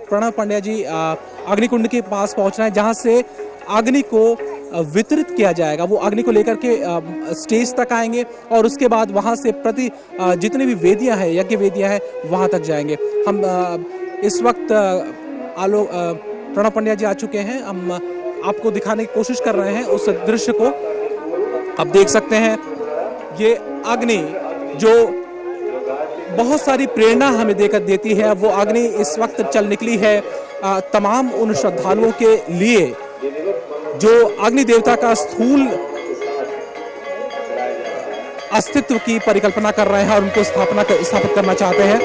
प्रणव पंड्या जी अग्निकुंड के पास पहुंच रहे हैं, जहां से अग्नि को वितरित किया जाएगा। वो अग्नि को लेकर के स्टेज तक आएंगे और उसके बाद वहां से जितनी भी वेदियां हैं, यज्ञ वेदियां हैं, वहां तक जाएंगे। हम इस वक्त प्रणव पंड्या जी आ चुके हैं। हम आपको दिखाने की कोशिश कर रहे हैं उस दृश्य को। आप देख सकते हैं ये अग्नि जो बहुत सारी प्रेरणा हमें देती है, वो अग्नि इस वक्त चल निकली है तमाम उन श्रद्धालुओं के लिए जो अग्नि देवता का स्थूल अस्तित्व की परिकल्पना कर रहे हैं और उनको स्थापित करना चाहते हैं।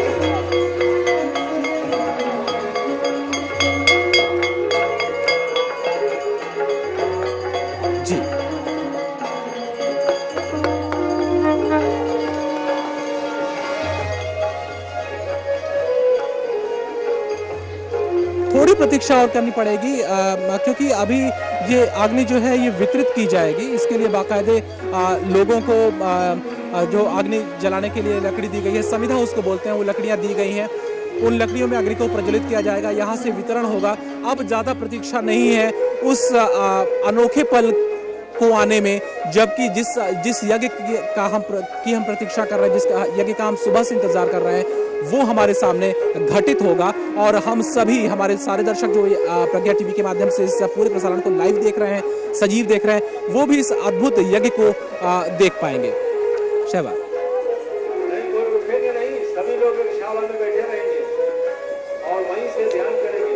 जी, थोड़ी प्रतीक्षा और करनी पड़ेगी क्योंकि अभी ये अग्नि जो है ये वितरित की जाएगी। इसके लिए बाकायदे लोगों को जो अग्नि जलाने के लिए लकड़ी दी गई है, समिधा उसको बोलते हैं, वो लकड़ियां दी गई हैं। उन लकड़ियों में अग्नि को प्रज्वलित किया जाएगा, यहाँ से वितरण होगा। अब ज़्यादा प्रतीक्षा नहीं है उस अनोखे पल को आने में, जबकि जिस यज्ञ का हम प्रतीक्षा कर रहे हैं, जिस यज्ञ का हम सुबह से इंतजार कर रहे हैं, वो हमारे सामने घटित होगा। और हम सभी, हमारे सारे दर्शक जो प्रज्ञा टीवी के माध्यम से इस पूरे प्रसारण को लाइव देख रहे हैं, सजीव देख रहे हैं, वो भी इस अद्भुत यज्ञ को देख पाएंगे। शहबाज, सभी लोग विशाल में बैठे रहेंगे और वहीं से ध्यान करेंगे।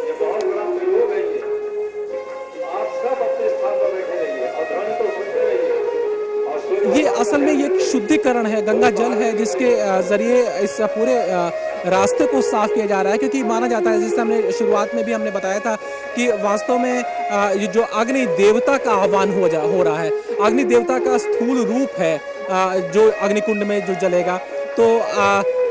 ये बहुत बड़ा प्रयोग है। आप सब अपने स्थान पर बैठे रहिए और ध्वनि को सुनते रहिए। ये असल में ये शुद्धिकरण है, गंगा जल है, जिसके जरिए इस पूरे रास्ते को साफ किया जा रहा है। क्योंकि माना जाता है, जैसे हमने शुरुआत में भी हमने बताया था, कि वास्तव में ये जो अग्नि देवता का आह्वान हो रहा है, अग्नि देवता का स्थूल रूप है जो अग्निकुंड में जो जलेगा। तो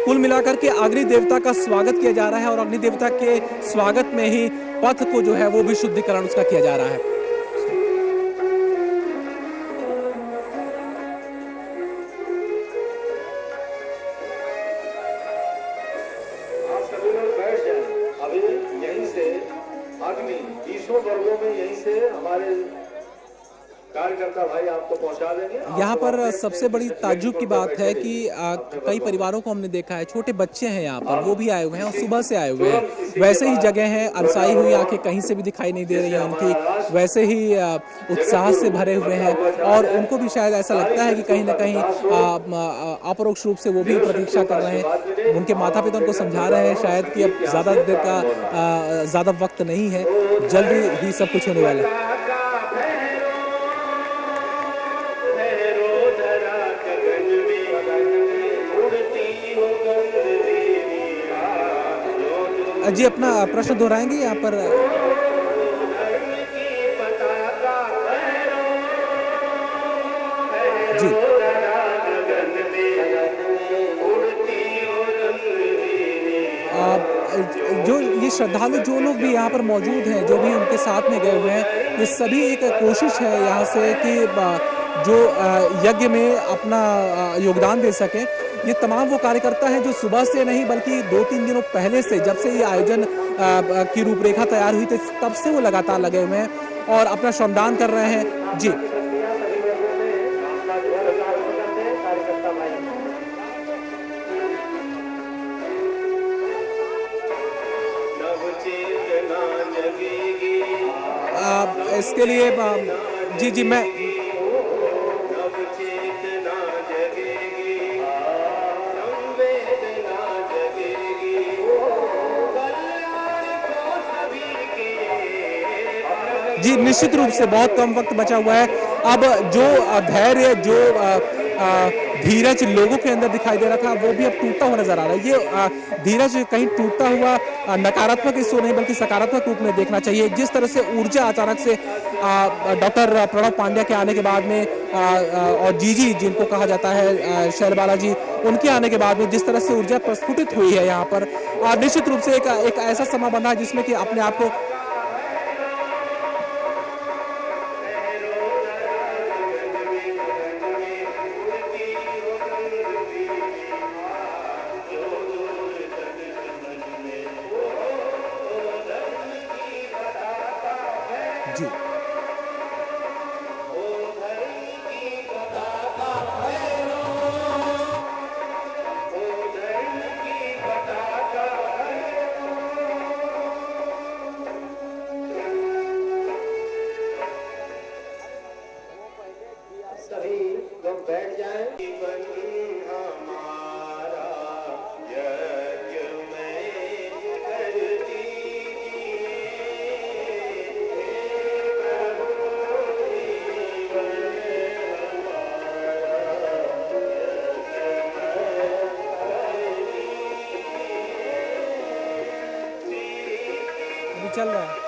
कुल मिलाकर के अग्नि देवता का स्वागत किया जा रहा है और अग्नि देवता के स्वागत में ही पथ को जो है वो भी शुद्धिकरण उसका किया जा रहा है। वर्गों में यहीं से हमारे कार्यकर्ता भाई आपको पहुंचा देंगे। यहाँ पर सबसे बड़ी ताज्जुब की बात है कि कई परिवारों को हमने देखा है, छोटे बच्चे हैं यहाँ पर, वो भी आए हुए हैं और सुबह से आए हुए हैं। वैसे ही जगह है, अलसाई हुई आंखें कहीं से भी दिखाई नहीं दे रही हैं उनकी, वैसे ही उत्साह से भरे हुए हैं। और उनको भी शायद ऐसा लगता है कि कहीं ना कहीं अपरोक्ष रूप से वो भी प्रतीक्षा कर रहे हैं। उनके माता पिता उनको समझा रहे हैं शायद कि अब ज़्यादा देर का ज़्यादा वक्त नहीं है, जल्दी ही सब कुछ होने वाला है। जी, अपना प्रश्न दोहराएंगे यहाँ पर? जी, जो ये श्रद्धालु जो लोग भी यहाँ पर मौजूद हैं, जो भी उनके साथ में गए हुए हैं, ये सभी एक कोशिश है यहाँ से कि जो यज्ञ में अपना योगदान दे सकें। ये तमाम वो कार्यकर्ता हैं जो सुबह से नहीं बल्कि 2-3 दिनों पहले से, जब से ये आयोजन की रूपरेखा तैयार हुई थी, तब से वो लगातार लगे हुए हैं और अपना श्रमदान कर रहे हैं। जी, इसके लिए जी मैं जी, निश्चित रूप से बहुत कम वक्त बचा हुआ है। अब जो धैर्य, जो धीरज लोगों के अंदर दिखाई दे रहा था, वो भी अब टूटता हुआ नजर आ रहा है। ये धीरज कहीं टूटता हुआ नकारात्मक इसको नहीं बल्कि सकारात्मक रूप में देखना चाहिए। जिस तरह से ऊर्जा अचानक से डॉक्टर प्रणव पंड्या के आने के बाद में और जीजी जिनको कहा जाता है, शैलबाला जी, उनके आने के बाद में जिस तरह से ऊर्जा प्रस्फुटित हुई है यहाँ पर, निश्चित रूप से एक ऐसा समय बना है जिसमें कि अपने आप को जी। सभी लोग बैठ जाएं। जीवन हमारा यज्ञ में कर दीजिए, प्रभु जीवन अभी चल रहा है।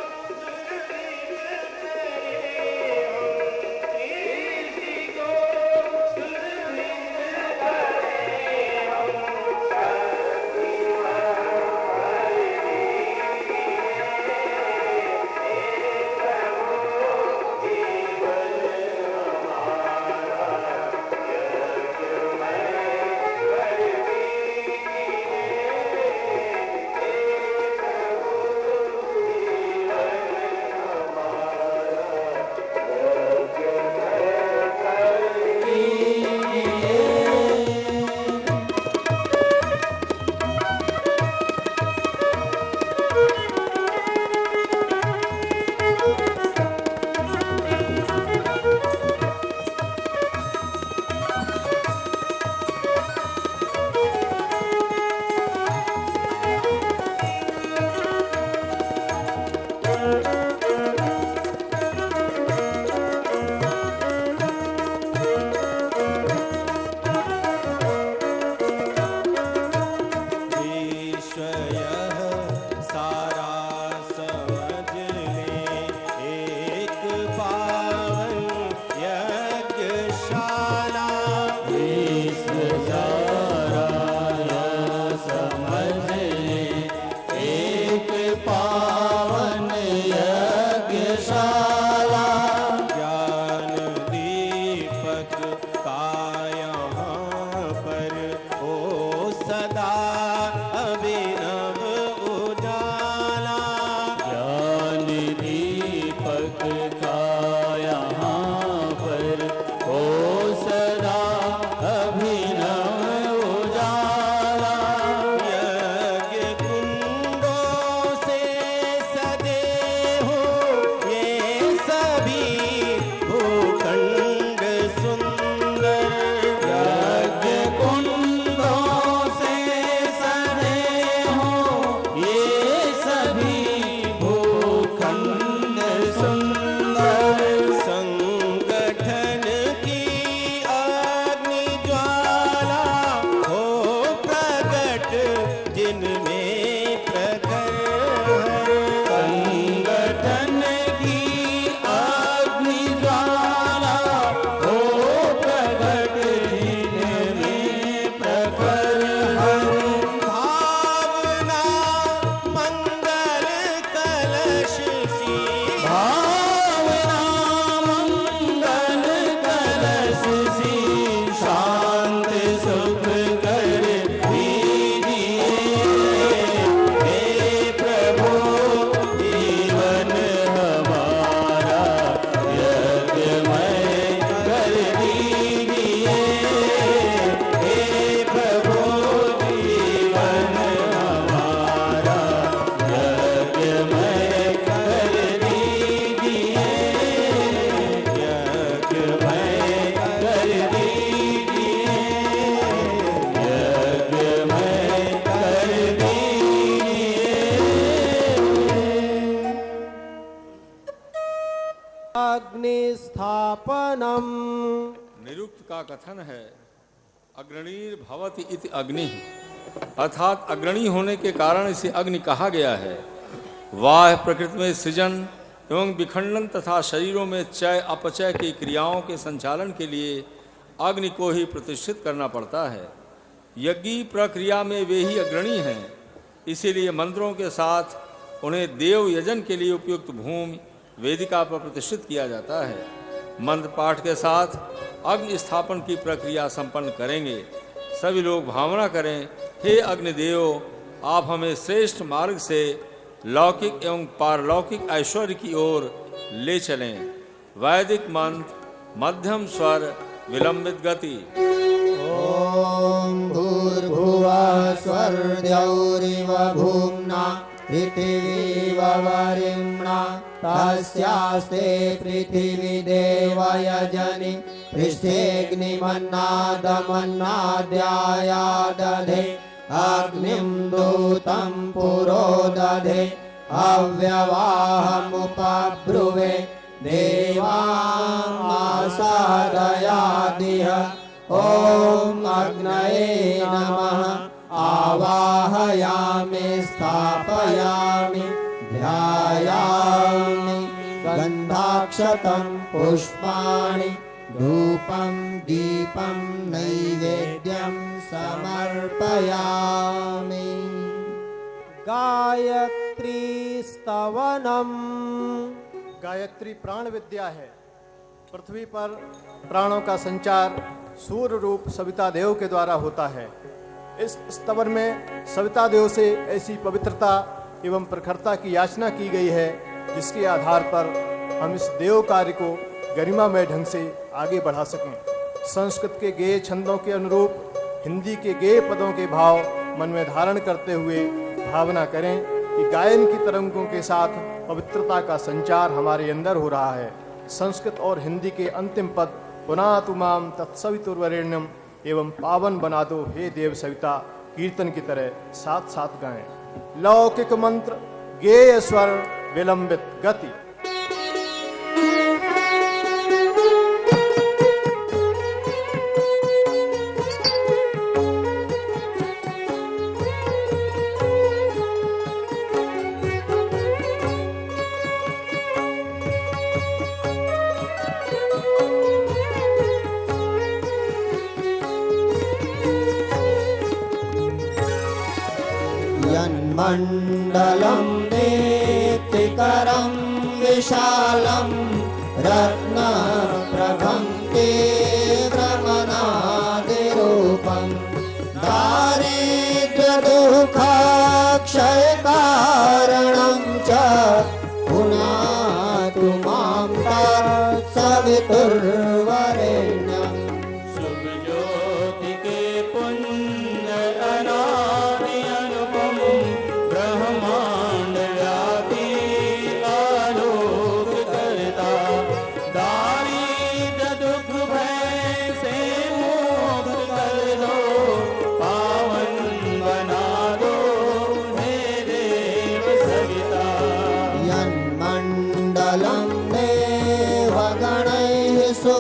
अग्निस्थापनम। निरुक्त का कथन है अग्रणीर भवति इति अग्नि, अर्थात अग्रणी होने के कारण इसे अग्नि कहा गया है। वाह प्रकृति में सृजन एवं विखंडन तथा शरीरों में चय अपचय की क्रियाओं के संचालन के लिए अग्नि को ही प्रतिष्ठित करना पड़ता है। यज्ञी प्रक्रिया में वे ही अग्रणी हैं, इसीलिए मंत्रों के साथ उन्हें देव यजन के लिए उपयुक्त भूमि वेदिका पर प्रतिष्ठित किया जाता है। मंत्र पाठ के साथ अग्नि स्थापन की प्रक्रिया संपन्न करेंगे। सभी लोग भावना करें, हे अग्निदेव, आप हमें श्रेष्ठ मार्ग से लौकिक एवं पारलौकिक ऐश्वर्य की ओर ले चलें। वैदिक मंत्र मध्यम स्वर विलंबित गति। ॐ भूर्भुवः स्वर्द्यौरिव भूम्ना पृथिवीव वरिम्णा तस्यास्ते पृथिवी देवयजनि पृष्ठेऽग्निमन्नादमन्नाद्यायादधे अग्निं दूतं पुरो दधे अव्यवाहमुपब्रुवे देवामासादयादिह ॐ अग्नये नमः आवाहयामि स्थापयामि ध्यायामि गन्धाक्षतं पुष्पाणि धूपं दीपं नैवेद्यं समर्पयामि। गायत्री स्तवनम। गायत्री प्राण विद्या है। पृथ्वी पर प्राणों का संचार सूर्य रूप सविता देव के द्वारा होता है। इस स्तवन में सविता देव से ऐसी पवित्रता एवं प्रखरता की याचना की गई है जिसके आधार पर हम इस देव कार्य को गरिमामय ढंग से आगे बढ़ा सकें। संस्कृत के गेय छंदों के अनुरूप हिंदी के गेय पदों के भाव मन में धारण करते हुए भावना करें कि गायन की तरंगों के साथ पवित्रता का संचार हमारे अंदर हो रहा है। संस्कृत और हिंदी के अंतिम पद पुनातु माम तत्सवितुर्वरेण्यम एवं पावन बना दो हे देव सविता कीर्तन की तरह साथ साथ गाएं। लौकिक मंत्र गेय स्वर विलंबित गति। यन्मण्डलं नेत्तिकरं विशालं रत्नप्रभं तीव्रमनादिरूपं दारिद्र्यदुःखक्षयकारणं च पुनातु मां तत्सवितुर्वरेण्यम्।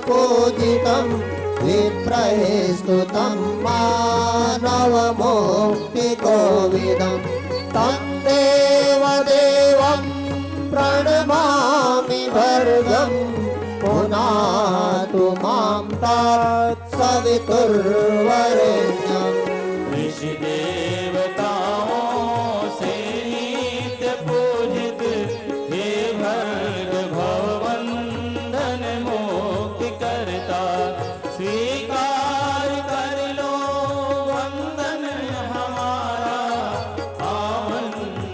पूजितं विप्रैः स्तुतं मानवमुक्तिकोविदं तं देवदेवं प्रणमामि भर्गं पुनातु मां तत्सवितुर्वरेण्यम्। ऋषिदेवताओं से नित्य पूजित हे भर्ग भववंदन मुक्ति करता स्वीकार कर लो वंदन हमारा पावन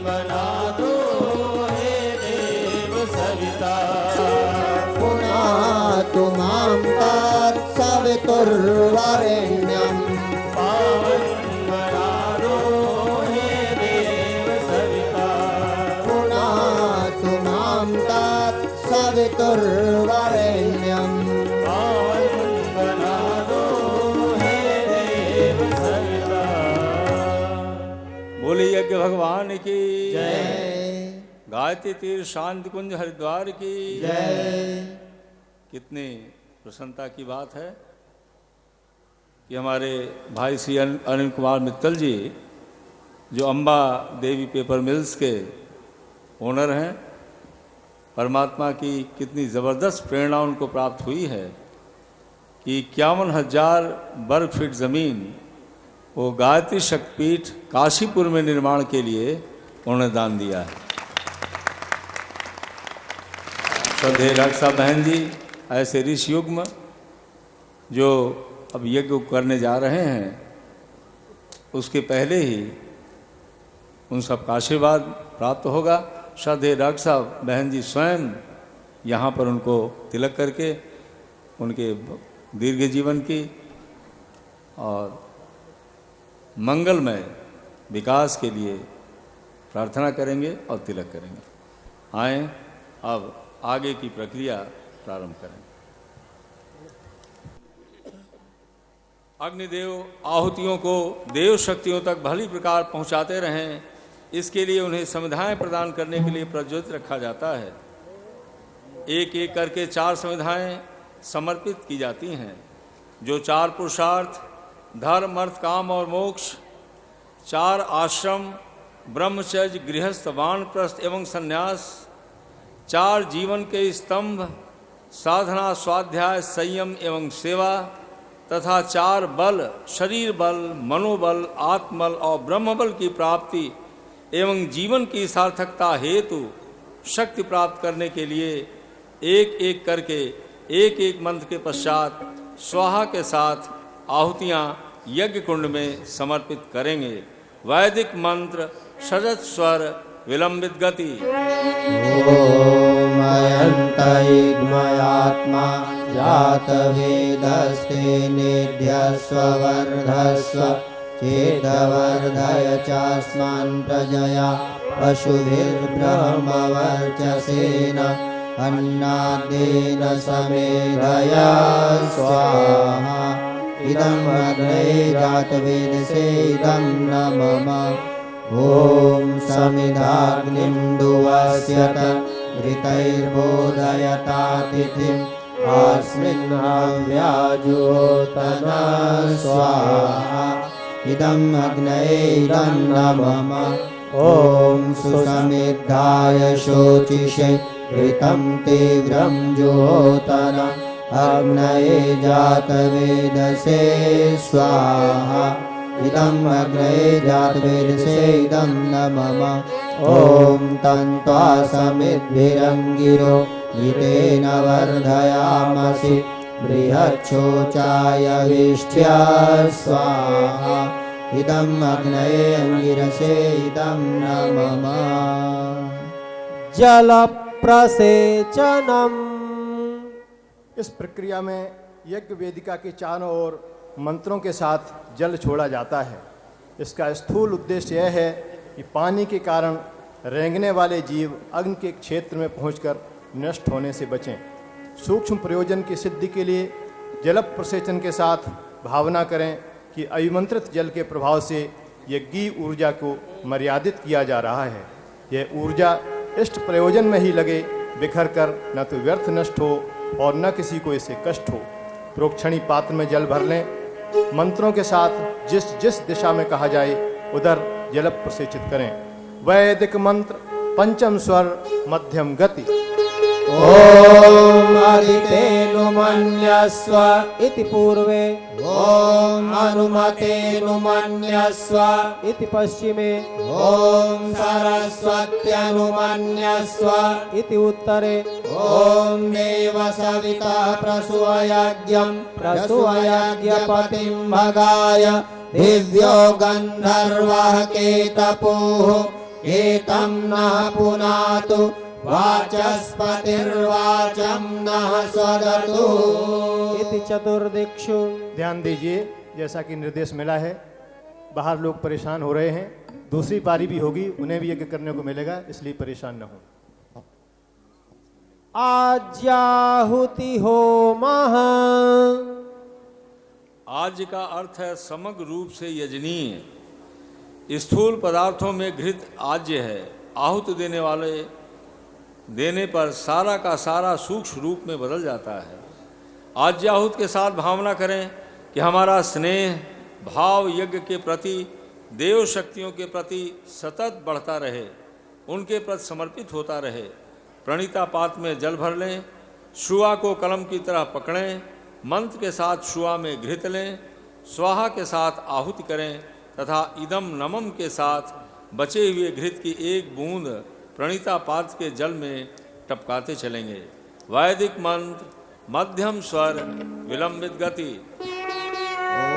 बना दो हे देव सविता। पुनातु मां तत्सवितुर्वरेण्यम् पावन बना दो हे देव सविता। पुनातु मां तत्सवितुर्वरेण्यम् पावन बना दो हे देव सविता। बोले यज्ञ भगवान की जय। गायत्री तीर्थ शांति कुंज हरिद्वार की जय। कितनी प्रसन्नता की बात है कि हमारे भाई श्री अनिल कुमार मित्तल जी जो अम्बा देवी पेपर मिल्स के ओनर हैं, परमात्मा की कितनी ज़बरदस्त प्रेरणा उनको प्राप्त हुई है कि 51,000 वर्ग फीट ज़मीन वो गायत्री शक्तिपीठ काशीपुर में निर्माण के लिए उन्होंने दान दिया है। श्रद्धेय रक्षा बहन जी ऐसे ऋषि युग्म जो अब यज्ञ करने जा रहे हैं, उसके पहले ही उन सब का आशीर्वाद प्राप्त होगा। श्रद्धेय डॉक्टर साहब बहन जी स्वयं यहाँ पर उनको तिलक करके उनके दीर्घ जीवन की और मंगलमय विकास के लिए प्रार्थना करेंगे और तिलक करेंगे। आए अब आगे की प्रक्रिया प्रारंभ करें। अग्निदेव आहुतियों को देव शक्तियों तक भली प्रकार पहुंचाते रहें, इसके लिए उन्हें संविधाएं प्रदान करने के लिए प्रज्वलित रखा जाता है। एक एक करके 4 संविधाएं समर्पित की जाती हैं, जो 4 पुरुषार्थ धर्म अर्थ काम और मोक्ष, 4 आश्रम ब्रह्मचर्य गृहस्थ वानप्रस्थ एवं संन्यास, 4 जीवन के स्तंभ साधना स्वाध्याय संयम एवं सेवा तथा 4 बल शरीर बल मनोबल आत्मबल और ब्रह्मबल की प्राप्ति एवं जीवन की सार्थकता हेतु शक्ति प्राप्त करने के लिए एक एक करके एक एक मंत्र के पश्चात स्वाहा के साथ आहुतियाँ यज्ञ कुंड में समर्पित करेंगे। वैदिक मंत्र सजत स्वर विलंबित गति। ओम अयन्तैग्मयात्मा जातवेदस्ते निध्यस्व वर्धस्व चेदवर्धय चास्मान् प्रजया पशुभिर्ब्रह्मवर्चसेन अन्नादेन समेधया स्वाहा। इदम् अग्ने जातवेदसे इदं न मम। ॐ समिधाग्निं दुवस्यत घृतैर्बोधयतातिथिम् अस्मिन् हव्याजुहोतन स्वाहा। इदम् अग्नये इदं न मम। ॐ सुसमिद्धाय शोचिषे घृतं तीव्रं जुहोतन अग्नये जातवेदसे स्वाहा। इदम् अग्नये जातवेदसे इदं न मम। ॐ तन्त्वा समिद्भिरङ्गिरो हितेन वर्धयामसि बृहच्छोचाय विष्ठ्या स्वाहा। इदम् अग्नये अंगिरसे इदं न मम। जल प्रसेचनम। इस प्रक्रिया में यज्ञ वेदिका के चारों ओर मंत्रों के साथ जल छोड़ा जाता है। इसका स्थूल उद्देश्य यह है कि पानी के कारण रेंगने वाले जीव अग्नि के क्षेत्र में पहुंचकर नष्ट होने से बचें। सूक्ष्म प्रयोजन की सिद्धि के लिए जल प्रसेचन के साथ भावना करें कि अभिमंत्रित जल के प्रभाव से यज्ञीय ऊर्जा को मर्यादित किया जा रहा है। यह ऊर्जा इष्ट प्रयोजन में ही लगे, बिखर कर न तो व्यर्थ नष्ट हो और न किसी को इससे कष्ट हो। प्रोक्षणी पात्र में जल भर लें। मंत्रों के साथ जिस जिस दिशा में कहा जाए उधर जल प्रसेचित करें। वैदिक मंत्र पंचम स्वर मध्यम गति। ॐ अदितेनुमन्यस्व इति पूर्वे ॐ अनुमतेनुमन्यस्व इति पश्चिमे ॐ सरस्वत्यनुमन्यस्व इति उत्तरे ॐ देव सविता प्रसूयज्ञं प्रसूयज्ञपतिं भगाय दिव्यो गन्धर्वः केतपुः केतं नः पुनातु वाचस्पतिर्वाचं नः स्वदतु। इति चतुर्दिक्षु। ध्यान दीजिए, जैसा कि निर्देश मिला है, बाहर लोग परेशान हो रहे हैं। दूसरी पारी भी होगी, उन्हें भी यज्ञ करने को मिलेगा, इसलिए परेशान न हो। आज्याहुति होमः। आज का अर्थ है समग्र रूप से यजनीय। स्थूल पदार्थों में घृत आज्य है। आहुति देने पर सारा का सारा सूक्ष्म रूप में बदल जाता है। आज्याहुत के साथ भावना करें कि हमारा स्नेह भाव यज्ञ के प्रति देव शक्तियों के प्रति सतत बढ़ता रहे, उनके प्रति समर्पित होता रहे। प्रणीता पात्र में जल भर लें। शुआ को कलम की तरह पकड़ें। मंत्र के साथ शुआ में घृत लें। स्वाहा के साथ आहुति करें तथा इदम नमम के साथ बचे हुए घृत की एक बूंद प्रणीता पात्र के जल में टपकाते चलेंगे। वैदिक मंत्र मध्यम स्वर विलंबित गति।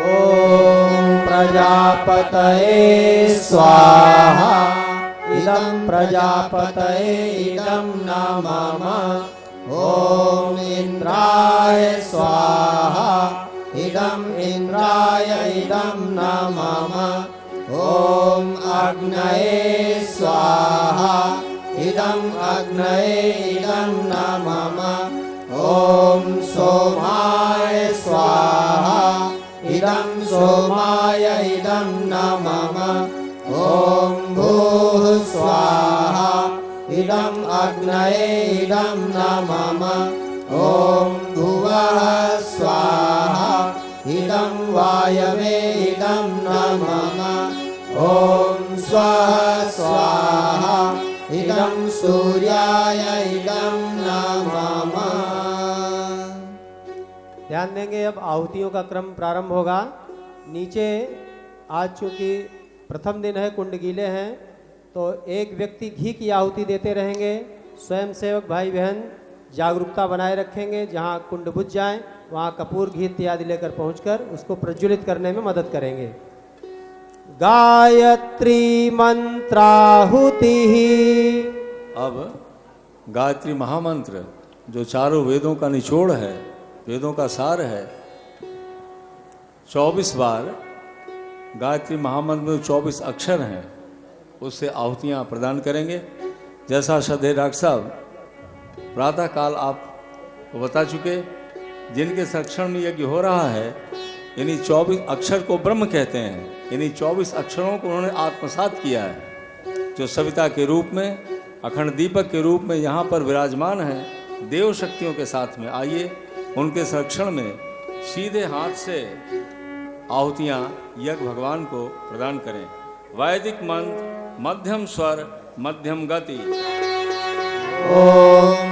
ओम प्रजापतये स्वाहा। इदं प्रजापतये इदं न मम ॐ इन्द्राय स्वाहा इदं इन्द्राय इदं न मम ॐ अग्नये स्वाहा इदं अग्नये इदं न मम ॐ सोमाय स्वाहा इदं सोमाय इदं न मम ॐ भूः स्वाहा इदं अग्नये इदं न मम ॐ भुवः स्वाहा इदं वायवे इदं न मम ॐ स्वः स्वाहा इदं सूर्याय इदं न मम। ध्यान देंगे, अब आहुतियों का क्रम प्रारंभ होगा। नीचे आज चूंकि प्रथम दिन है, कुंड गीले हैं, तो एक व्यक्ति घी की आहुति देते रहेंगे। स्वयं सेवक भाई बहन जागरूकता बनाए रखेंगे, जहां कुंड बुझ जाए वहां कपूर घी इत्यादि लेकर पहुंचकर उसको प्रज्वलित करने में मदद करेंगे। गायत्री मंत्राहुति। अब गायत्री महामंत्र जो चारों वेदों का निचोड़ है, वेदों का सार है, 24 बार गायत्री महामंत्र में 24 अक्षर हैं, उससे आहुतियाँ प्रदान करेंगे। जैसा श्रद्धेय डॉक्टर साहब प्रातःकाल आपको बता चुके, जिनके संरक्षण में यज्ञ हो रहा है, इन्हीं 24 अक्षर को ब्रह्म कहते हैं। इन्हीं 24 अक्षरों को उन्होंने आत्मसात किया है, जो सविता के रूप में, अखंड दीपक के रूप में यहाँ पर विराजमान है, देव शक्तियों के साथ में। आइए उनके संरक्षण में सीधे हाथ से आहुतियाँ यज्ञ भगवान को प्रदान करें। वैदिक मंत्र, मध्यम स्वर, मध्यम गति। ॐ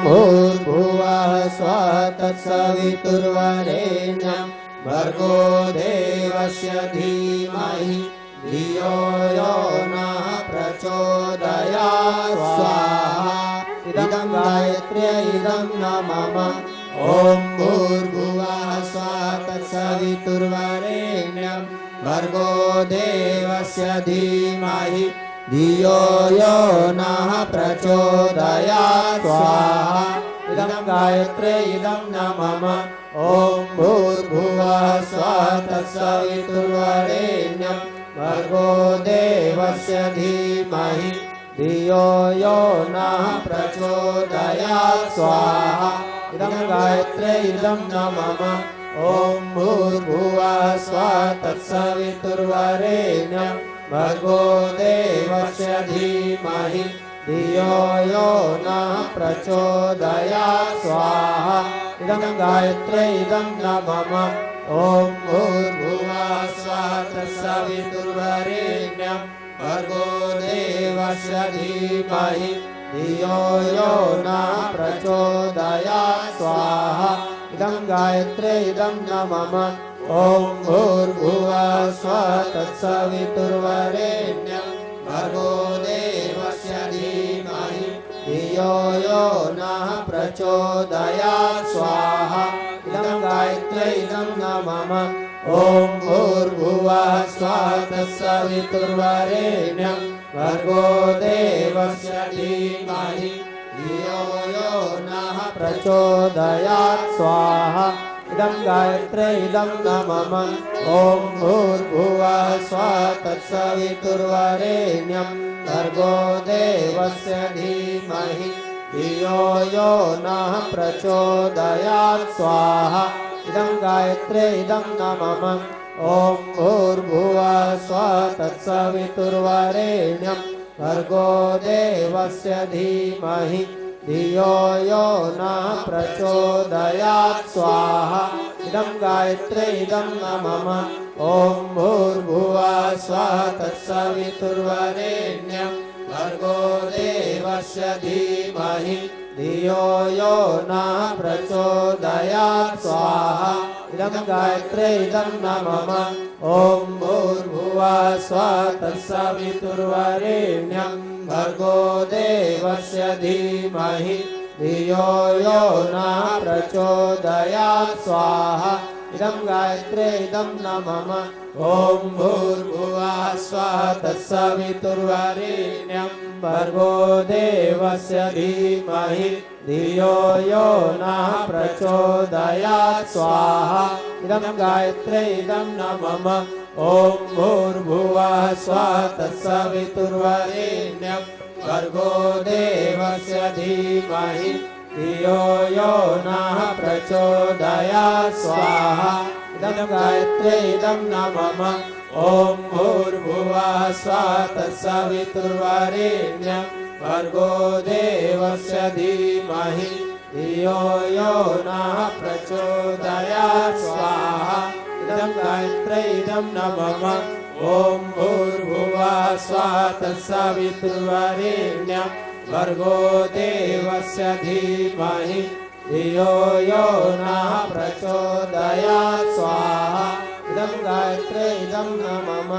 भूर्भुवः स्वः तत्सवितुर्वरेण्यं भर्गो देवस्य धीमहि धियो यो नः प्रचोदयात् स्वाहा इदं गायत्र्यै इदं न मम ॐ भूर्भुवः स्वः तत्सवितुर्वरेण्यं भर्गो देवस्य धीमहि धियो यो नः प्रचोदयात् स्वाहा इदं गायत्र्यै इदं न मम ॐ भूर्भुवः स्वः तत्सवितुर्वरेण्यं भर्गो देवस्य धीमहि धियो यो नः प्रचोदयात् स्वाहा इदं गायत्र्यै इदं न मम ॐ भूर्भुवः स्वः तत्सवितुर्वरेण्यं भर्गो देवस्य धीमहि धियो यो नः प्रचोदयात् स्वाहा इदं गायत्र्यै इदं न मम ॐ भूर्भुवः स्वः तत्सवितुर्वरेण्यं भर्गो देवस्य धीमहि धियो यो नः प्रचोदयात् स्वाहा इदं गायत्र्यै इदं न मम ॐ भूर्भुवः स्वः तत्सवितुर्वरेण्यं भर्गो देवस्य धीमहि धियो यो नः प्रचोदयात् स्वाहा इदं गायत्र्यै इदं न मम ॐ भूर्भुवः स्वः तत्सवितुर्वरेण्यं भर्गो देवस्य धीमहि धियो यो नः प्रचोदयात् स्वाहा इदं गायत्र्यै इदं न मम ॐ भूर्भुवः स्वः तत्सवितुर्वरेण्यं भर्गो देवस्य धीमहि धियो यो नः प्रचोदयात् स्वाहा इदं गायत्र्यै इदं न मम ॐ भूर्भुवः स्वः तत्सवितुर्वरेण्यं भर्गो देवस्य धीमहि धियो यो नः प्रचोदयात् स्वाहा इदं गायत्र्यै इदं न मम ॐ भूर्भुवः स्वः तत्सवितुर्वरेण्यं भर्गो देवस्य धीमहि धियो यो नः प्रचोदयात् स्वाहा इदं गायत्र्यै इदं न मम ॐ भूर्भुवः स्वः तत्सवितुर्वरेण्यं भर्गो देवस्य धीमहि धियो यो नः प्रचोदयात् स्वाहा इदं गायत्र्यै इदं न मम ॐ भूर्भुवः स्वः तत्सवितुर्वरेण्यं भर्गो देवस्य धीमहि धियो यो नः प्रचोदयात् स्वाहा इदं गायत्र्यै इदं न मम ॐ भूर्भुवः स्वः तत्सवितुर्वरेण्यं भर्गो देवस्य धीमहि धियो यो नः प्रचोदयात् स्वाहा इदं गायत्र्यै इदं न मम ॐ भूर्भुवः स्वः तत्सवितुर्वरेण्यं भर्गो देवस्य धीमहि धियो यो नः प्रचोदयात् स्वाहा इदं गायत्र्यै इदं न मम ॐ भूर्भुवः स्वः तत्सवितुर्वरेण्यं भर्गो देवस्य धीमहि धियो यो नः प्रचोदयात् स्वाहा इदं गायत्र्यै इदं न मम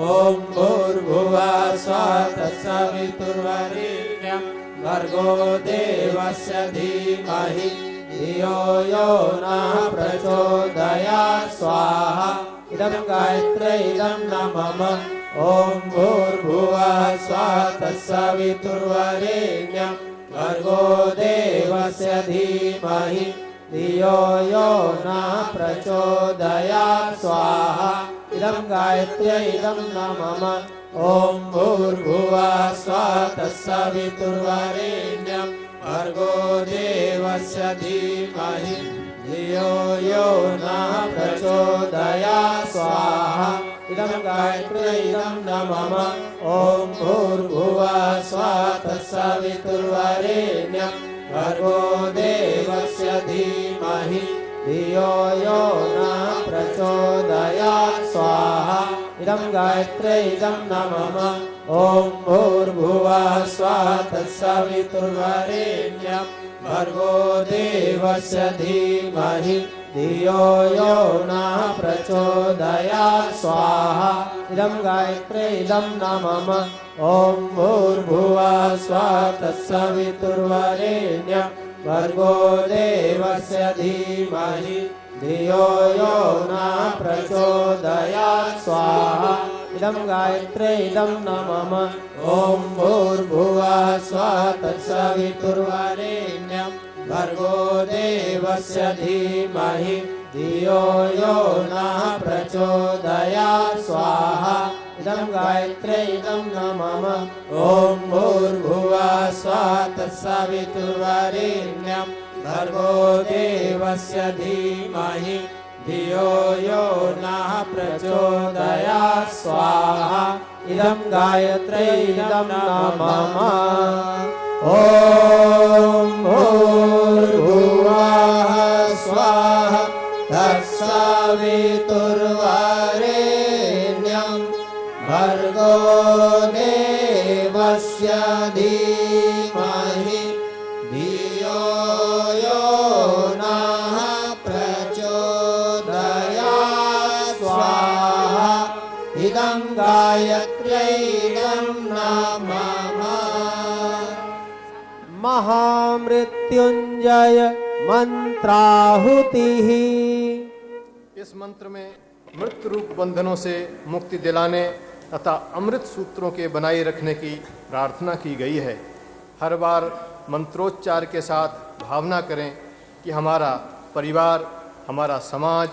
ॐ भूर्भुवः स्वः तत्सवितुर्वरेण्यं भर्गो देवस्य धीमहि धियो यो नः प्रचोदयात् स्वाहा इदं गायत्र्यै इदं न मम ॐ भूर्भुवः स्वः तत्सवितुर्वरेण्यं भर्गो देवस्य धीमहि धियो यो नः प्रचोदयात् स्वाहा इदं गायत्र्यै इदं न मम ॐ भूर्भुवः स्वः तत्सवितुर्वरेण्यं भर्गो देवस्य धीमहि धियो यो नः प्रचोदयात् स्वाहा इदं गायत्र्यै इदं न मम ॐ भूर्भुवः स्वः तत्सवितुर्वरेण्यं भर्गो देवस्य धीमहि धियो यो नः प्रचोदयात् स्वाहा इदं गायत्र्यै इदं न मम ॐ भूर्भुवः स्वः तत्सवितुर्वरेण्यं भर्गो देवस्य धीमहि धियो यो नः प्रचोदयात् स्वाहा इदं गायत्र्यै इदं न मम ॐ भूर्भुवः स्वः तत्सवितुर्वरेण्यं भर्गो देवस्य धीमहि धियो यो नः प्रचोदयात् स्वाहा इदं गायत्र्यै इदं न मम ॐ भूर्भुवः स्वः तत्सवितुर्वरेण्यं भर्गो देवस्य धीमहि धियो यो नः प्रचोदयात् स्वाहा इदं गायत्र्यै इदं न मम ॐ भूर्भुवः स्वः तत्सवितुर्वरेण्यं भर्गो देवस्य धीमहि धियो यो नः प्रचोदयात् स्वाहा इदं गायत्र्यै इदं न मम ॐ भूर्भुवः स्वः तत्सवितुर्वरेण्यं भर्गो देवस्य धीमहि धियो यो नः प्रचोदयात् स्वाहा इदं गायत्र्यै इदं न मम महामृत्युंजय मंत्राहुतिः। इस मंत्र में मृत्यु रूप बंधनों से मुक्ति दिलाने तथा अमृत सूत्रों के बनाए रखने की प्रार्थना की गई है। हर बार मंत्रोच्चार के साथ भावना करें कि हमारा परिवार, हमारा समाज,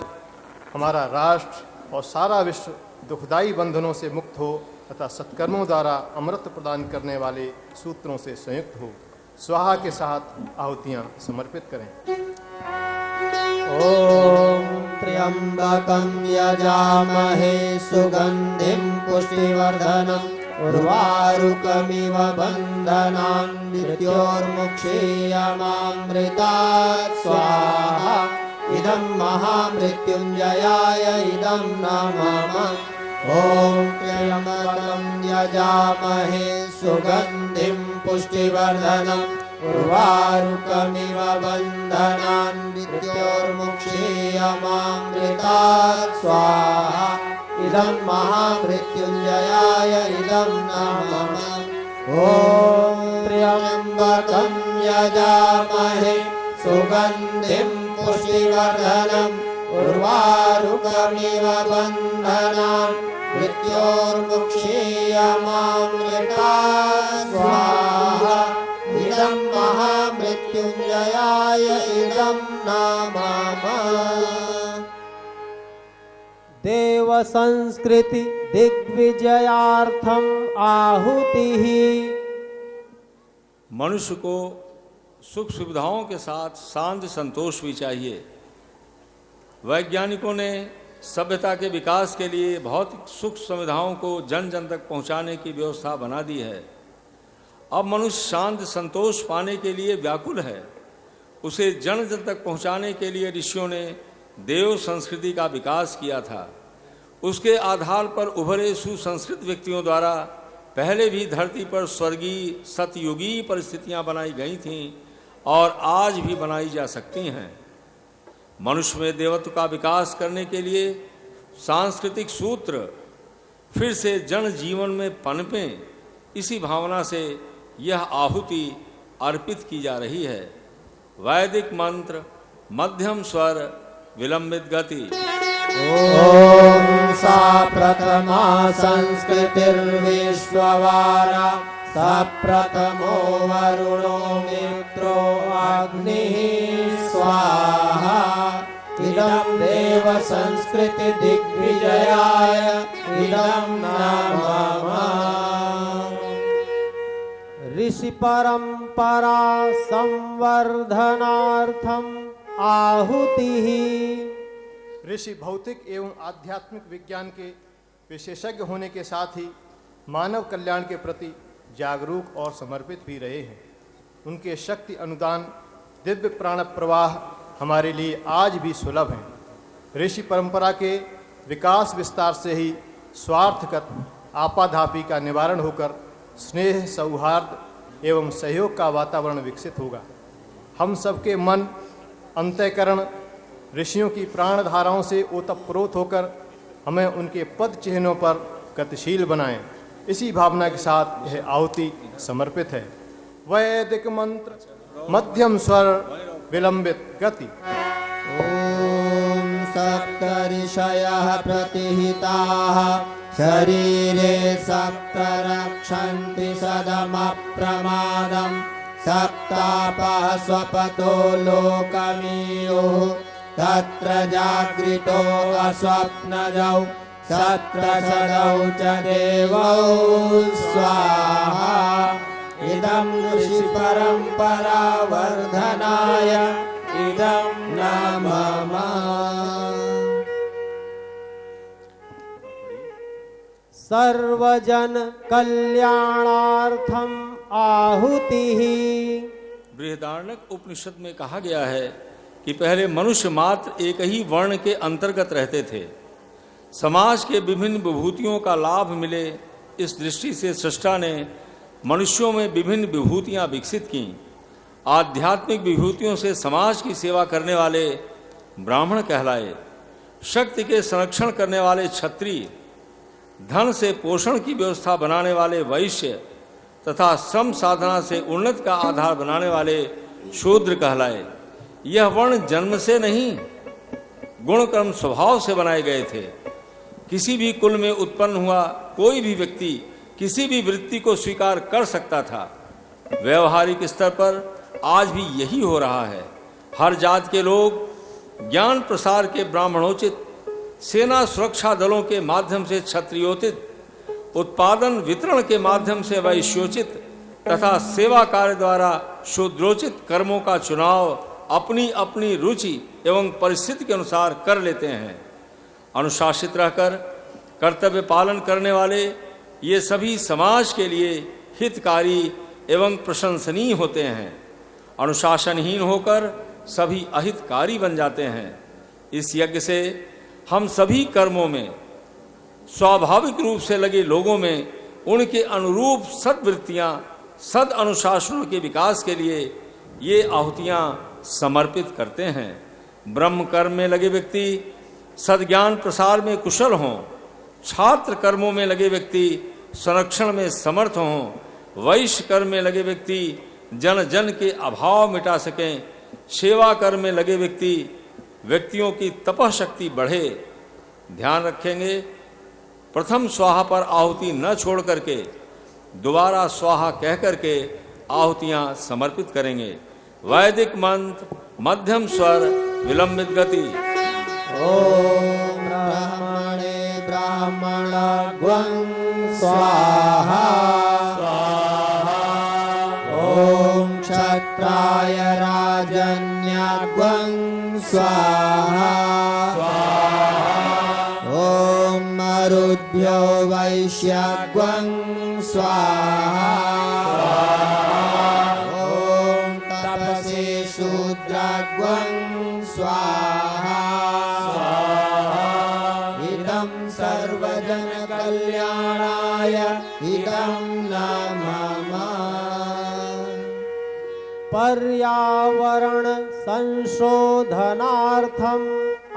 हमारा राष्ट्र और सारा विश्व दुखदायी बंधनों से मुक्त हो तथा सत्कर्मों द्वारा अमृत प्रदान करने वाले सूत्रों से संयुक्त हो। स्वाहा के साथ आहुतियाँ समर्पित करें। ॐ त्र्यम्बकं यजामहे सुगन्धिं पुष्टिवर्धनम् उर्वारुकमिव बन्धनान् मृत्योर्मुक्षीयमामृतात् स्वाहा इदं महामृत्युञ्जयाय इदं न मम ॐ त्र्यम्बकं यजामहे सुगन्धिं पुष्टिवर्धनम् उर्वारुकमिव बन्धनान् मृत्योर्मुक्षीयमामृतात् स्वाहा इदं महामृत्युञ्जयाय इदं न मम ॐ त्र्यम्बकं यजामहे सुगन्धिं पुष्टिवर्धनम् उर्वारुकमिव बन्धनान् मृत्योर्मुक्षीयमामृता स्वाहा इदं महामृत्युञ्जयाय इदं नमः। देव संस्कृति दिग्विजयार्थम आहुतिः। मनुष्य को सुख सुविधाओं के साथ शांति संतोष भी चाहिए। वैज्ञानिकों ने सभ्यता के विकास के लिए भौतिक सुख सुविधाओं को जन जन तक पहुंचाने की व्यवस्था बना दी है। अब मनुष्य शांति संतोष पाने के लिए व्याकुल है। उसे जन जन तक पहुंचाने के लिए ऋषियों ने देव संस्कृति का विकास किया था। उसके आधार पर उभरे सुसंस्कृत व्यक्तियों द्वारा पहले भी धरती पर स्वर्गीय सतयुगी परिस्थितियां बनाई गई थीं और आज भी बनाई जा सकती हैं। मनुष्य में देवत्व का विकास करने के लिए सांस्कृतिक सूत्र फिर से जन जीवन में पनपें, इसी भावना से यह आहुति अर्पित की जा रही है। वैदिक मंत्र मध्यम स्वर विलंबित गति। ॐ सा प्रथमा संस्कृतिर्विश्ववारा सा प्रथमो वरुणो मित्रो अग्निः स्वाहा इदं देव संस्कृति दिग्विजयाय इदं नमः। ऋषि परंपरा संवर्धनार्थम आहुतिः। ऋषि भौतिक एवं आध्यात्मिक विज्ञान के विशेषज्ञ होने के साथ ही मानव कल्याण के प्रति जागरूक और समर्पित भी रहे हैं। उनके शक्ति अनुदान दिव्य प्राण प्रवाह हमारे लिए आज भी सुलभ हैं। ऋषि परंपरा के विकास विस्तार से ही स्वार्थगत आपाधापी का निवारण होकर स्नेह सौहार्द एवं सहयोग का वातावरण विकसित होगा। हम सबके मन अंतःकरण ऋषियों की प्राण धाराओं से ओतप्रोत होकर हमें उनके पद चिन्हों पर गतिशील बनाएं। इसी भावना के साथ यह आहुति समर्पित है। वैदिक मंत्र मध्यम स्वर विलंबित गति। ॐ सप्त ऋषयः प्रतिहिताः शरीरे सप्त रक्षन्ति सदमप्रमादं सप्तापः स्वपतो लोकमीयुः तत्र जागृतो अस्वप्नजौ सत्र सदौ च देवौ स्वाहा इदं ऋषि परंपरा वर्धनाय इदं नमः। सर्वजन कल्याणार्थम आहुतिः। बृहदारण्यक उपनिषद में कहा गया है कि पहले मनुष्य मात्र एक ही वर्ण के अंतर्गत रहते थे। समाज के विभिन्न विभूतियों का लाभ मिले, इस दृष्टि से सृष्टा ने मनुष्यों में विभिन्न विभूतियां विकसित की। आध्यात्मिक विभूतियों से समाज की सेवा करने वाले ब्राह्मण कहलाए, शक्ति के संरक्षण करने वाले क्षत्रिय, धन से पोषण की व्यवस्था बनाने वाले वैश्य तथा श्रम साधना से उन्नति का आधार बनाने वाले शूद्र कहलाए। यह वर्ण जन्म से नहीं, गुण कर्म स्वभाव से बनाए गए थे। किसी भी कुल में उत्पन्न हुआ कोई भी व्यक्ति किसी भी वृत्ति को स्वीकार कर सकता था। व्यवहारिक स्तर पर आज भी यही हो रहा है। हर जात के लोग ज्ञान प्रसार के ब्राह्मणोचित, सेना सुरक्षा दलों के माध्यम से क्षत्रियोचित, उत्पादन वितरण के माध्यम से वैश्योचित तथा सेवा कार्य द्वारा शूद्रोचित कर्मों का चुनाव अपनी अपनी रुचि एवं परिस्थिति के अनुसार कर लेते हैं। अनुशासित रहकर कर्तव्य पालन करने वाले ये सभी समाज के लिए हितकारी एवं प्रशंसनीय होते हैं। अनुशासनहीन होकर सभी अहितकारी बन जाते हैं। इस यज्ञ से हम सभी कर्मों में स्वाभाविक रूप से लगे लोगों में उनके अनुरूप सद्वृत्तियां, सद अनुशासनों के विकास के लिए ये आहुतियां समर्पित करते हैं। ब्रह्म कर्म में लगे व्यक्ति सद्ज्ञान प्रसार में कुशल हों, छात्र कर्मों में लगे व्यक्ति संरक्षण में समर्थ हों, वैश्य कर्म में लगे व्यक्ति जन जन के अभाव मिटा सकें, सेवा कर्म में लगे व्यक्ति व्यक्तियों की तपः शक्ति बढ़े। ध्यान रखेंगे, प्रथम स्वाहा पर आहुति न छोड़ करके दोबारा स्वाहा कह करके आहुतियां समर्पित करेंगे। वैदिक मंत्र मध्यम स्वर विलंबित गति। ॐ ब्रह्मणे ब्राह्मणग्वं स्वाहा ॐ क्षत्राय राजन्यग्वं स्वाहा ॐ मरुद्भ्यो वैश्यग्वं स्वाहा ॐ तपसे शूद्रग्वं स्वाहा इदं सर्वजनकल्याणाय इदं न मम। पर्यावरण संशोधनार्थम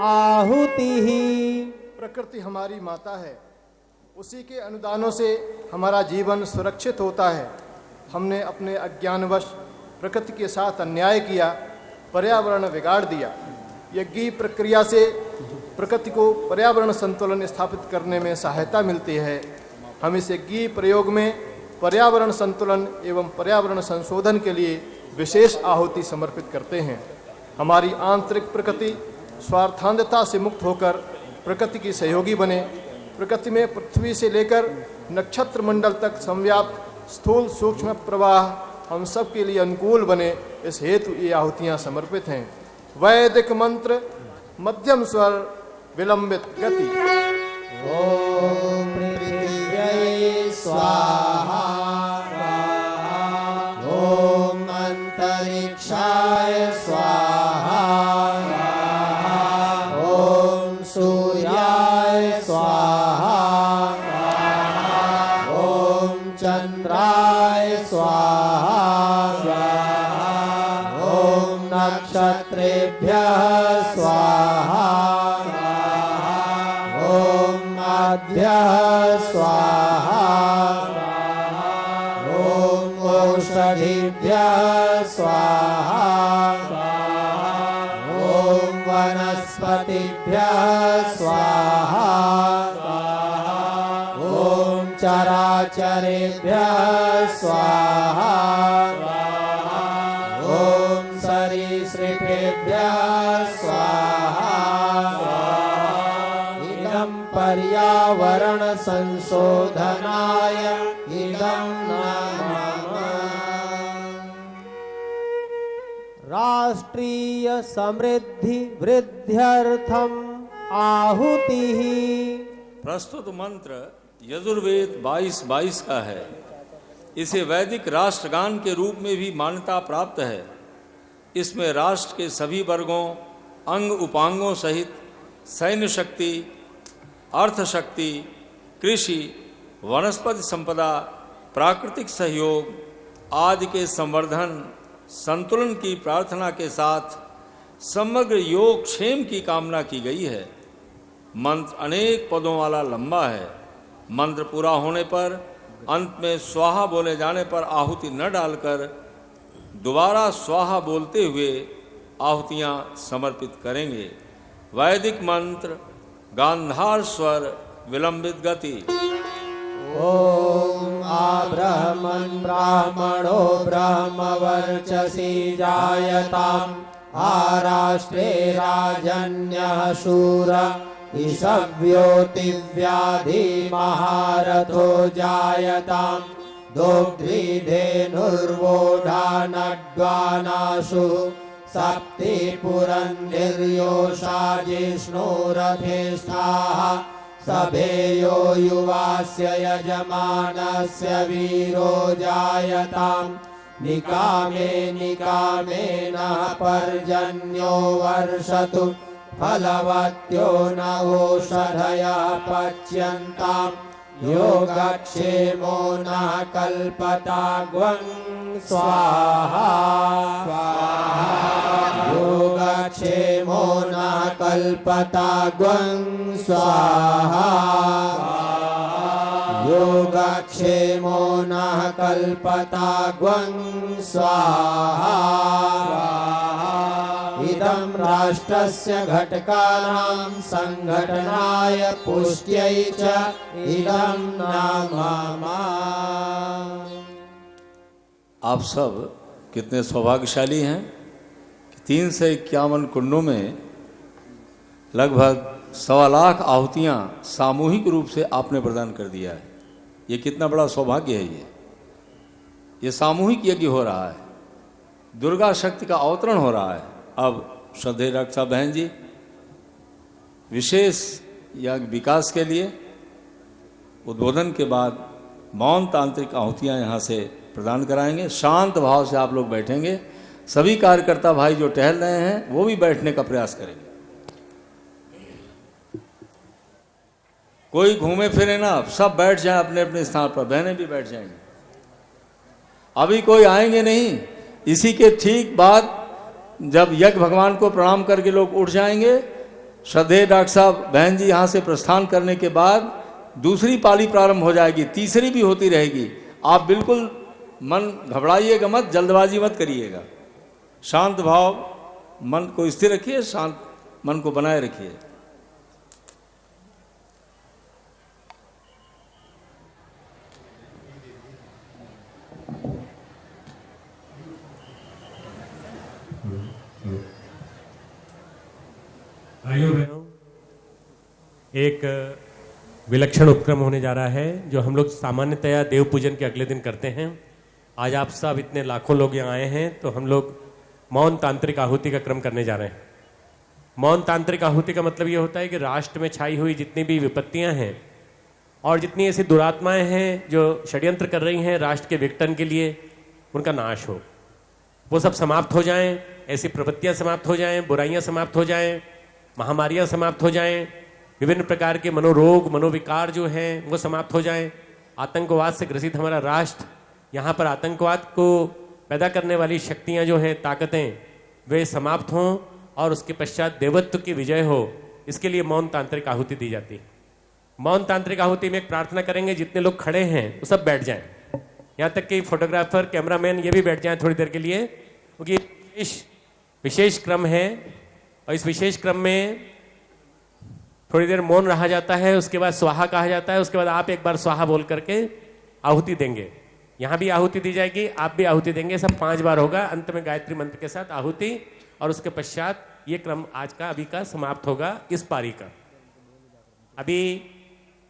आहुतिः। प्रकृति हमारी माता है, उसी के अनुदानों से हमारा जीवन सुरक्षित होता है। हमने अपने अज्ञानवश प्रकृति के साथ अन्याय किया, पर्यावरण बिगाड़ दिया। यज्ञीय प्रक्रिया से प्रकृति को पर्यावरण संतुलन स्थापित करने में सहायता मिलती है। हम इस यज्ञीय प्रयोग में पर्यावरण संतुलन एवं पर्यावरण संशोधन के लिए विशेष आहुति समर्पित करते हैं। हमारी आंतरिक प्रकृति स्वार्थांधता से मुक्त होकर प्रकृति की सहयोगी बने। प्रकृति में पृथ्वी से लेकर नक्षत्र मंडल तक संव्याप्त स्थूल सूक्ष्म प्रवाह हम सब के लिए अनुकूल बने, इस हेतु ये आहुतियाँ समर्पित हैं। वैदिक मंत्र मध्यम स्वर विलंबित गति। ॐ पृथिव्यै स्वाहा ॐ अंतरिक्षाय स्वाहा ॐ सूर्याय स्वाहा ॐ चंद्राय स्वाहा ॐ नक्षत्रेभ्यः स्वाहा ॐ माभ्यः स्वाहा ॐ ओषधीभ्यः स्वाहा ॐ वनस्पतिभ्यः स्वाहा ॐ चराचरेभ्यः स्वाहा ॐ सरीसृपेभ्यः स्वाहा इदं पर्यावरण संशोधनाय इदं न मम। राष्ट्रीय समृद्धि वृद्ध्यर्थम आहुतिः। प्रस्तुत मंत्र यजुर्वेद 22:22 का है। इसे वैदिक राष्ट्रगान के रूप में भी मान्यता प्राप्त है। इसमें राष्ट्र के सभी वर्गों अंग उपांगों सहित सैन्य शक्ति, अर्थ शक्ति, कृषि, वनस्पति संपदा, प्राकृतिक सहयोग आदि के संवर्धन संतुलन की प्रार्थना के साथ समग्र योग क्षेम की कामना की गई है। मंत्र अनेक पदों वाला लंबा है। मंत्र पूरा होने पर अंत में स्वाहा बोले जाने पर आहुति न डालकर दोबारा स्वाहा बोलते हुए आहुतियां समर्पित करेंगे। वैदिक मंत्र गांधार स्वर विलंबित गति। ॐ आब्रह्मन् ब्राह्मणो ब्रह्मवर्चसि जायताम् आराष्ट्रे राजन्यः शूर ईशव्योतिव्याधि महारथो जायताम् दोग्ध्रीधेनुर्वोढानड्वानाशु सप्ति पुरन्निर्योषा जिष्णुरथेष्ठाः सभेयो युवास्य यजमानस्य वीरो जायताम् निकामे निकामेन पर्जन्यो वर्षतु फलवत्यो न ओषधयः पच्यन्ताम् योगक्षेमो न कल्पताग्वं स्वाहा योगक्षेमो न कल्पताग्वं स्वाहा योगक्षेमो न कल्पताग्वं स्वाहा इदं राष्ट्रस्य घटकानां संघटनाय पुष्ट्यै च इदं नाम मम। आप सब कितने सौभाग्यशाली हैं कि 351 कुंडों में लगभग 1.25 लाख आहुतियाँ सामूहिक रूप से आपने प्रदान कर दिया है। ये कितना बड़ा सौभाग्य है। ये सामूहिक यज्ञ हो रहा है, दुर्गा शक्ति का अवतरण हो रहा है। अब श्रद्धेय रक्षा बहन जी विशेष यज्ञ विकास के लिए उद्बोधन के बाद मौन तांत्रिक आहुतियाँ यहाँ से प्रदान कराएंगे। शांत भाव से आप लोग बैठेंगे। सभी कार्यकर्ता भाई जो टहल रहे हैं वो भी बैठने का प्रयास करेंगे। कोई घूमे फिरे ना, सब बैठ जाएं अपने अपने स्थान पर। बहनें भी बैठ जाएंगी। अभी कोई आएंगे नहीं। इसी के ठीक बाद जब यज्ञ भगवान को प्रणाम करके लोग उठ जाएंगे, श्रद्धेय डॉक्टर साहब बहन जी यहाँ से प्रस्थान करने के बाद दूसरी पाली प्रारंभ हो जाएगी, तीसरी भी होती रहेगी। आप बिल्कुल मन घबराइएगा मत, जल्दबाजी मत करिएगा। शांत भाव, मन को स्थिर रखिए, शांत मन को बनाए रखिए। भाइयों बहनों, एक विलक्षण उपक्रम होने जा रहा है जो हम लोग सामान्यतया देव पूजन के अगले दिन करते हैं। आज आप सब इतने लाखों लोग यहाँ आए हैं तो हम लोग मौन तांत्रिक आहुति का क्रम करने जा रहे हैं। मौन तांत्रिक आहुति का मतलब ये होता है कि राष्ट्र में छाई हुई जितनी भी विपत्तियाँ हैं और जितनी ऐसी दुरात्माएँ हैं जो षड्यंत्र कर रही हैं राष्ट्र के विघटन के लिए, उनका नाश हो, वो सब समाप्त हो जाएं। ऐसी प्रवृत्तियाँ समाप्त हो जाएं, बुराइयाँ समाप्त हो जाएं, महामारियाँ समाप्त हो जाएं, विभिन्न प्रकार के मनोरोग मनोविकार जो हैं वो समाप्त हो जाएं। आतंकवाद से ग्रसित हमारा राष्ट्र, यहाँ पर आतंकवाद को पैदा करने वाली शक्तियाँ जो हैं, ताकतें, वे समाप्त हों और उसके पश्चात देवत्व की विजय हो। इसके लिए मौन तांत्रिक आहुति दी जाती है। मौन तांत्रिक आहुति में एक प्रार्थना करेंगे, जितने लोग खड़े हैं वो सब बैठ जाएं, यहाँ तक कि फोटोग्राफर कैमरामैन ये भी बैठ जाएं थोड़ी देर के लिए, क्योंकि विशेष क्रम है और इस विशेष क्रम में थोड़ी देर मौन रहा जाता है। उसके बाद स्वाहा कहा जाता है। उसके बाद आप एक बार स्वाहा बोल करके आहुति देंगे। यहाँ भी आहुति दी जाएगी, आप भी आहुति देंगे। सब 5 बार होगा। अंत में गायत्री मंत्र के साथ आहुति और उसके पश्चात ये क्रम आज का अभी का समाप्त होगा, इस पारी का। अभी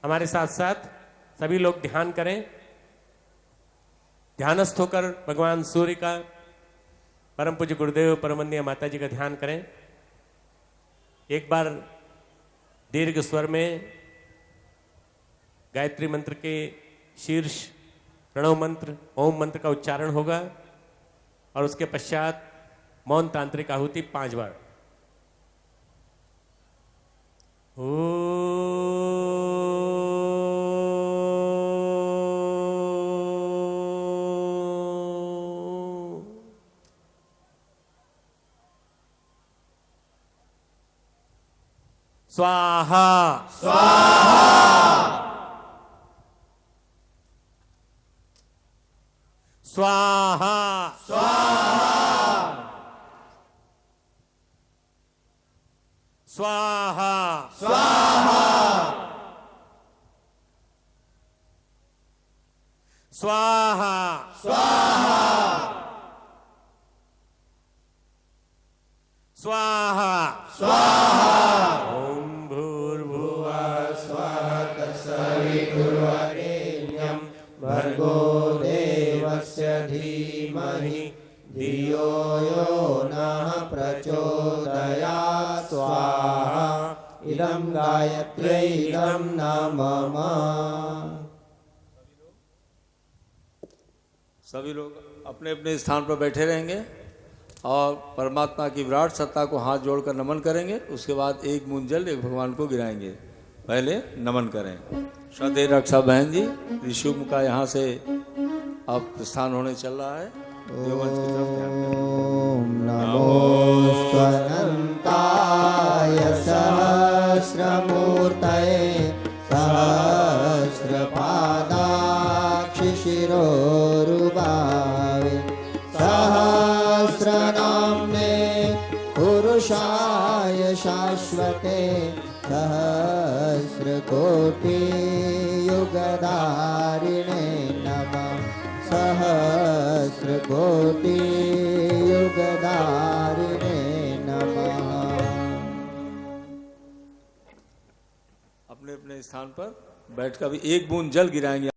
हमारे साथ साथ सभी लोग ध्यान करें, ध्यानस्थ होकर भगवान सूर्य का, परम पूज्य गुरुदेव परमवंदनीय माता जी का ध्यान करें। एक बार दीर्घ स्वर में गायत्री मंत्र के शीर्ष प्रणव मंत्र ओम मंत्र का उच्चारण होगा और उसके पश्चात मौन तांत्रिक आहुति 5 बार। स्वाहा स्वाहा स्वाहा स्वाहा स्वाहा स्वाहा स्वाहा स्वाहा स्वाहा। ओम भूर्भुवः स्वः तत्सवितुर्वरेण्यं भर्गो देवस्य धीमहि धियो यो नः प्रचोदयात्। स्वाहा इदं गायत्र्यै इदं नमः। सभी लोग अपने अपने स्थान पर बैठे रहेंगे और परमात्मा की विराट सत्ता को हाथ जोड़कर नमन करेंगे। उसके बाद एक बूंद जल एक भगवान को गिराएंगे। पहले नमन करें। श्रद्धेय रक्षा बहन जी, ऋषि का यहाँ से अब प्रस्थान होने चल रहा है। देववंश की तरफ ध्यान करें। ओम नमोऽस्त्वनन्ताय सहस्रमूर्तये सहस्रपादाक्षिशिरोरुबावे सहस्रनाम्ने पुरुषाय शाश्वते सहस्रकोटियुगधारिणे नमः सहस्रकोटियुगधारिणे नमः। अपने अपने स्थान पर बैठकर भी एक बूंद जल गिराएंगे।